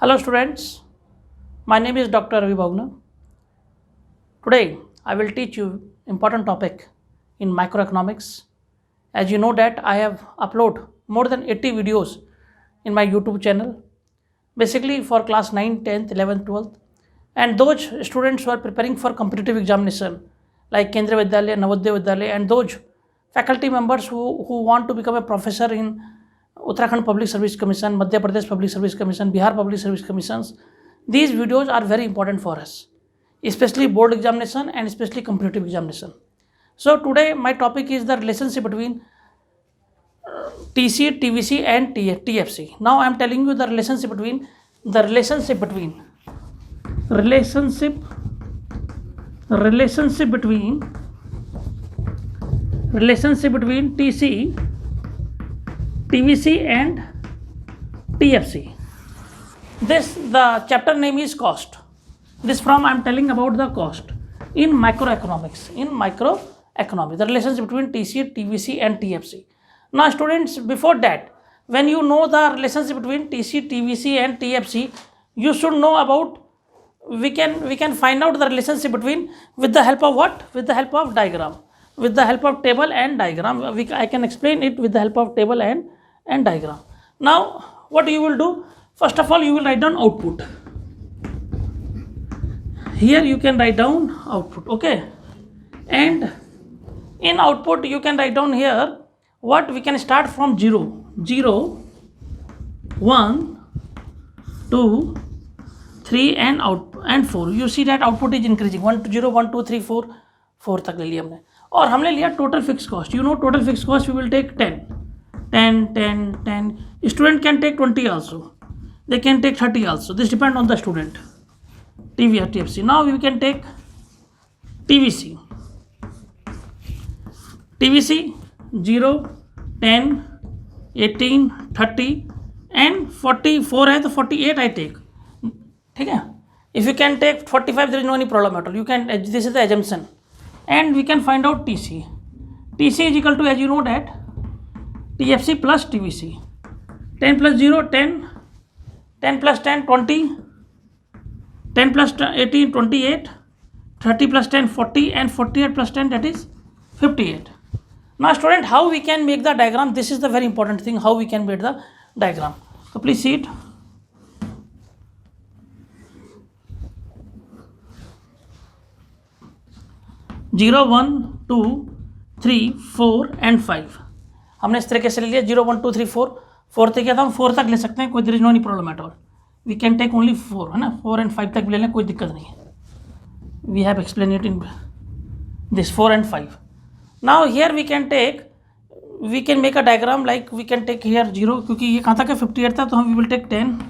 Hello students, my name is Dr. Ravi Bhavna. Today I will teach you important topic in microeconomics. As you know that I have upload more than 80 videos in my YouTube channel, basically for class 9, 10th, 11th, 12th, and those students who are preparing for competitive examination like Kendriya Vidyalaya, Navodaya Vidyalaya, and those faculty members who want to become a professor in Uttarakhand Public Service Commission, Madhya Pradesh Public Service Commission, Bihar Public Service Commissions. These videos are very important for us, especially board examination and especially competitive examination. So today my topic is the relationship between TC, TVC and TFC. Now I am telling you the relationship between relationship between TC, TVC and TFC. The chapter name is cost. This from I am telling about the cost in microeconomics. The relationship between TC, TVC and TFC. Now students, before that, when you know the relationship between TC, TVC and TFC, you should know about we can find out the relationship between with the help of what? With the help of diagram, with the help of table and diagram. I can explain it with the help of table and diagram. Now what you will do? First of all, you will write down output. Here you can write down output, okay? And in output you can write down here what we can start from 0, 1, 2, 3 and 4. You see that output is increasing 0, 1, 2, 3, 4 तक ले लिया हमने और हमने लिया total fixed cost. You know total fixed cost we will take 10. Student can take 20 also. They can take 30 also. This depends on the student. TV or TFC. Now we can take TVC. TVC 0, 10, 18, 30 and 44 है तो 48 I take. ठीक है? If you can take 45, there is no any problem at all. You can, this is the assumption. And we can find out TC. TC is equal to, as you know that, TFC plus TVC. 10 plus 0, 10. 10 plus 10, 20. 10 plus 18, 28. 30 plus 10, 40. And 48 plus 10, that is 58. Now student, how we can make the diagram? This is the very important thing, how we can make the diagram. So please see it. Zero, 1, 2, 3, 4 and 5 हमने इस तरीके से ले लिया 0, 1, 2, 3, 4 4 तक क्या था हम 4 तक ले सकते हैं कोई there is no any problem at all. We can take only 4 है ना 4 and 5 तक भी ले लें कोई दिक्कत नहीं है. We have explained it in this 4 and 5. Now here we can make a diagram like we can take here 0 क्योंकि ये कहाँ तक है 58 था तो हम we will take 10,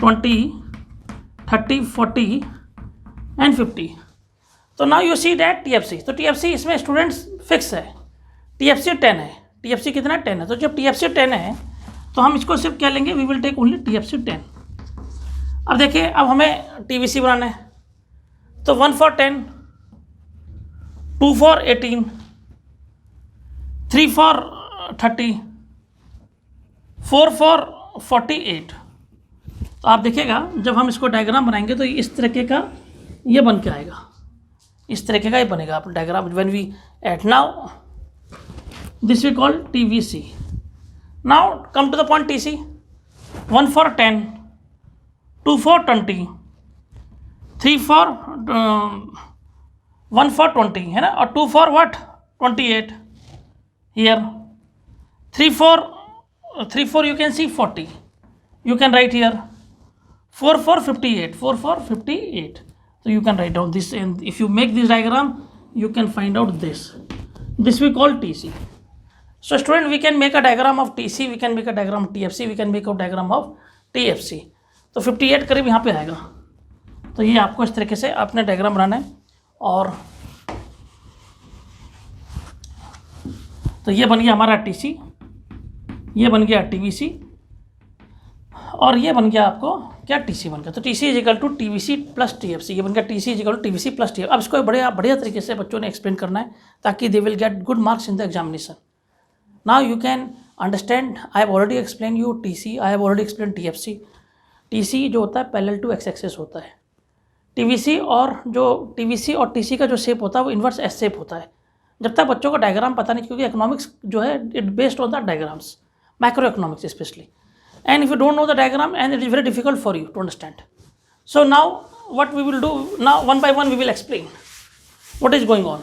20, 30, 40 and 50. तो now you see that TFC. तो TFC इसमें स्टूडेंट्स फिक्स है. TFC 10 है. TFC कितना 10 है. तो जब TFC 10 है तो हम इसको सिर्फ क्या लेंगे we will take only TFC 10. अब देखिए अब हमें TVC बनाना है तो 1 for 10, 2 for 18, 3 for 30, 4 for 48. तो आप देखिएगा जब हम इसको डायग्राम बनाएंगे तो इस तरीके का ये बन के आएगा. इस तरीके का ही बनेगा आप diagram when we at now this we call TVC. Now come to the point TC. 1 for 10, 2 for 20, 3 for 1 for 20 है ना और 2 for what 28 here 3 for you can see 40 you can write here 4 for 58. So you can write down this and if you make this diagram you can find out this we call TC. So student, we can make a diagram of TC, we can make a diagram of TFC, we can make a diagram of TFC. तो 58 करीब यहाँ पे आएगा. तो ये आपको इस तरीके से अपने डायग्राम बनाना है और तो ये बन गया हमारा TC, ये बन गया TVC और ये बन गया आपको क्या TC बन गया. तो TC is equal to TVC plus TFC. ये बन गया TC is equal to TVC plus TFC. अब इसको बढ़िया तरीके से बच्चों ने एक्सप्लेन करना है ताकि they will get good marks in the examination. Now you can understand. I have already explained you TC, I have already explained TFC. TC जो होता है पैरेलल टू x एक्सिस होता है। TVC और TC का जो शेप होता है वो इन्वर्स एस शेप होता है। जब तक बच्चों को डायग्राम पता नहीं, क्योंकि इकोनॉमिक्स जो है it based on the diagrams, micro economics specially, and if you don't know the diagram, and it is very difficult for you to understand. So now what we will do, now one by one we will explain what is going on.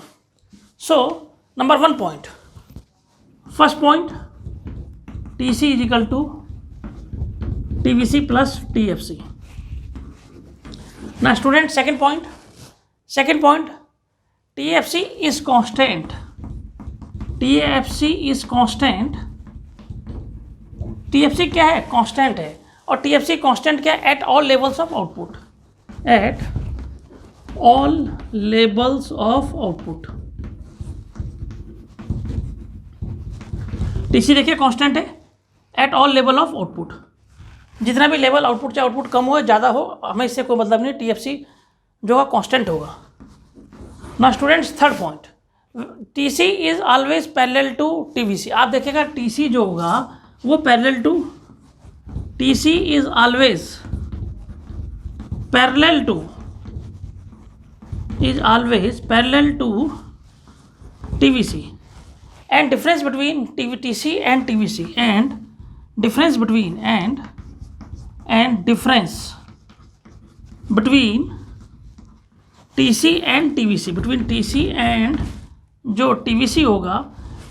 So number 1 point, first point, TC is equal to TVC plus TFC. Now student, second point, TFC is constant. TFC क्या है? Constant है। और TFC constant क्या है? At all levels of output, at all levels of output. TC देखिए constant है at all level of output. जितना भी लेवल आउटपुट, चाहे आउटपुट कम हो ज़्यादा हो, हमें इससे कोई मतलब नहीं, TFC जो है कांस्टेंट होगा। ना students, third point, TC is always parallel to TVC। आप देखिएगा TC जो होगा वो parallel to, TC is always parallel to TVC, and difference between TC and TVC, and difference between TC and TVC, between TC and जो TVC होगा,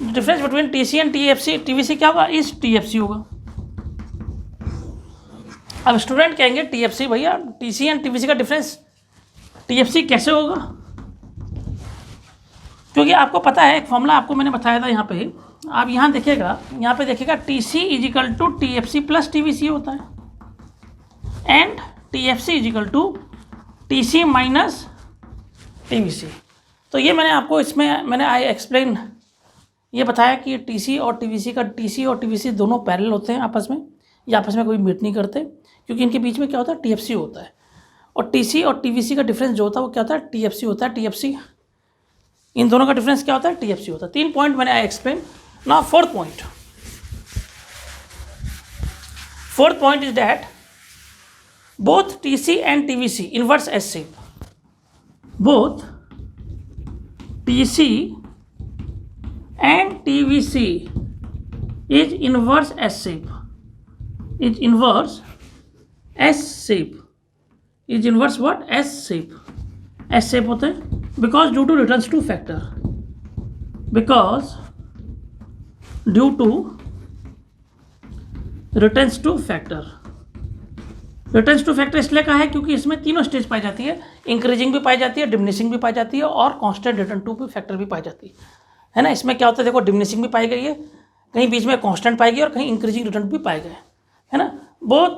difference between TC and TVC क्या होगा? इस TFC होगा। अब स्टूडेंट कहेंगे TFC भैया, TC and TVC का डिफरेंस TFC कैसे होगा? क्योंकि आपको पता है, एक फॉर्मूला आपको मैंने बताया था यहाँ पे, आप यहाँ देखिएगा TC is equal to TFC plus TVC होता है, and TFC is equal to TC minus TVC। तो ये मैंने आपको इसमें आई एक्सप्लेन ये बताया कि TC और TVC दोनों पैरेलल होते हैं आपस में, ये आपस में कोई मीट नहीं करते, क्योंकि इनके बीच में क्या होता है? TFC होता है। और TC और TVC का डिफरेंस जो होता है वो क्या होता है? TFC होता है। TFC, इन दोनों का डिफरेंस क्या होता है? TFC होता है। 3 पॉइंट मैंने I explain. Now fourth point is that both TC and TVC inverse S shape, both TC and TVC is inverse S shape, is inverse what? S shape होता है, because due to returns to factor, returns to factor इसलिए कहा है क्योंकि इसमें तीनों stage पाई जाती है, इंक्रीजिंग भी पाई जाती है, डिमिनिशिंग भी पाई जाती है, और कांस्टेंट रिटर्न टू फैक्टर भी पाई जाती है ना। इसमें क्या होता है? देखो, डिमिनिशिंग भी पाई गई है, कहीं बीच में कांस्टेंट पाई गई, और कहीं इंक्रीजिंग रिटर्न भी पाए गए, है ना। Both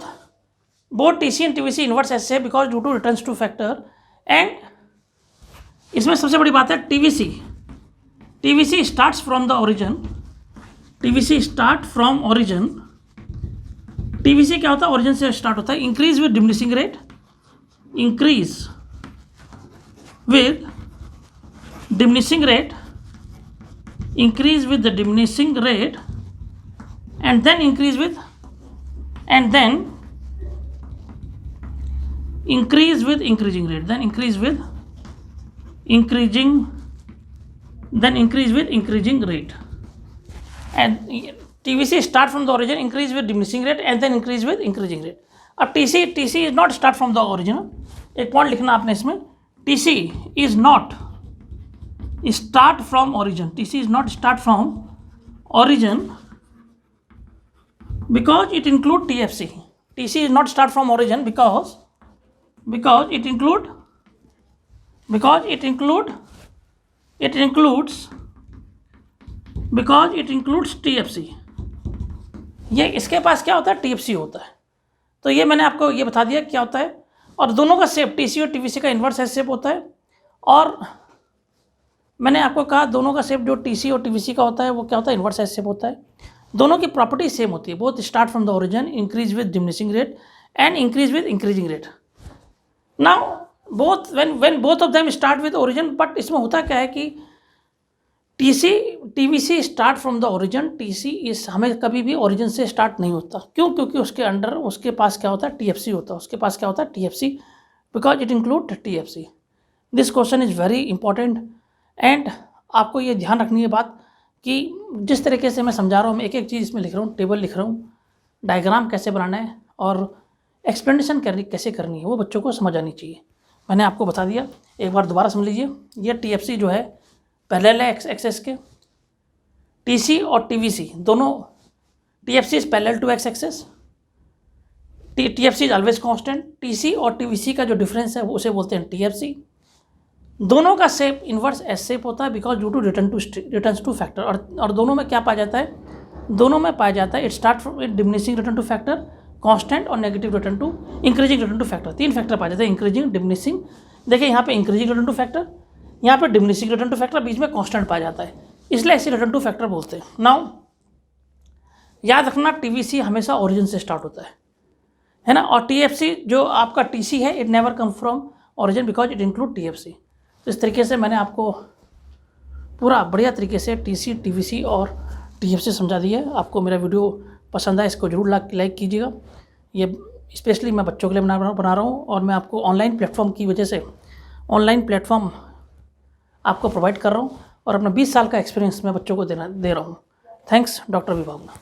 TC and TVC inverse S है because due to returns to factor. And इसमें सबसे बड़ी बात है TVC starts from the origin, TVC क्या होता है? ओरिजिन से स्टार्ट होता है। Increase with diminishing rate, increase with the diminishing rate, and then increase with increasing rate, then increase with increasing rate. And TVC start from the origin, increase with diminishing rate, and then increase with increasing rate. अब TC is not start from the origin, एक point लिखना आपने इसमें, TC is not start from origin, TC is not start from origin because it include TFC. TC is not start from origin because it includes TFC. ये इसके पास क्या होता है? TFC होता है। तो ये मैंने आपको ये बता दिया क्या होता है। और दोनों का शेप TC और TVC का इन्वर्स एस शेप होता है। और मैंने आपको कहा दोनों का शेप जो TC और TVC का होता है वो क्या होता है? इन्वर्स एस शेप होता है। दोनों की प्रॉपर्टी सेम होती है, both start from the origin, increase with diminishing rate and increase with increasing rate. Now both when both of them start with origin, but इसमें होता क्या है कि TVC start from the origin. TC इस हमें कभी भी ओरिजिन से स्टार्ट नहीं होता। क्यों? क्योंकि उसके पास क्या होता है? टीएफसी होता है। उसके पास क्या होता है? TFC, because it include TFC. This question is very important and आपको ये ध्यान रखनी है बात कि जिस तरीके से मैं समझा रहा हूँ, मैं एक एक चीज़ इसमें लिख रहा हूँ, टेबल लिख रहा हूँ, डायग्राम कैसे बनाना है और एक्सप्लेनेशन कैसे करनी है, वो बच्चों को समझ आनी चाहिए। मैंने आपको बता दिया, एक बार दोबारा समझ लीजिए। ये टीएफसी जो है पैरेलल है एक्स के, टीसी और टीवीसी दोनों, TFC is parallel to X axis, TFC is always constant. TC और टीवीसी का जो डिफरेंस है वो उसे बोलते हैं टीएफसी। दोनों का शेप इन्वर्स एस शेप होता है because due to returns to factor. और दोनों में क्या पाया जाता है? दोनों में पाया जाता है it start from diminishing return to factor, constant और negative return to increasing return to factor. 3 factor पाया जाता है, इंक्रीजिंग, डिमिनिशिंग। देखिए यहाँ पे इंक्रीजिंग रिटर्न टू फैक्टर, यहाँ पे डिमिनिशिंग रिटर्न टू फैक्टर, बीच में कांस्टेंट पाया जाता है, इसलिए ऐसे रिटर्न टू फैक्टर बोलते हैं। नाउ याद रखना टीवीसी हमेशा ओरिजिन से स्टार्ट होता है ना, और टीएफसी जो आपका टीसी है it never come from origin because it include TFC. तो इस तरीके से मैंने आपको पूरा बढ़िया तरीके से टीसी, टीवीसी और टीएफसी समझा दिया है। आपको मेरा वीडियो पसंद आए, इसको जरूर लाइक कीजिएगा। ये स्पेशली मैं बच्चों के लिए बना रहा हूँ और मैं आपको ऑनलाइन प्लेटफॉर्म की वजह से ऑनलाइन प्लेटफॉर्म आपको प्रोवाइड कर रहा हूँ और अपना 20 साल का एक्सपीरियंस मैं बच्चों को दे रहा हूँ। Thanks doctor विभावना।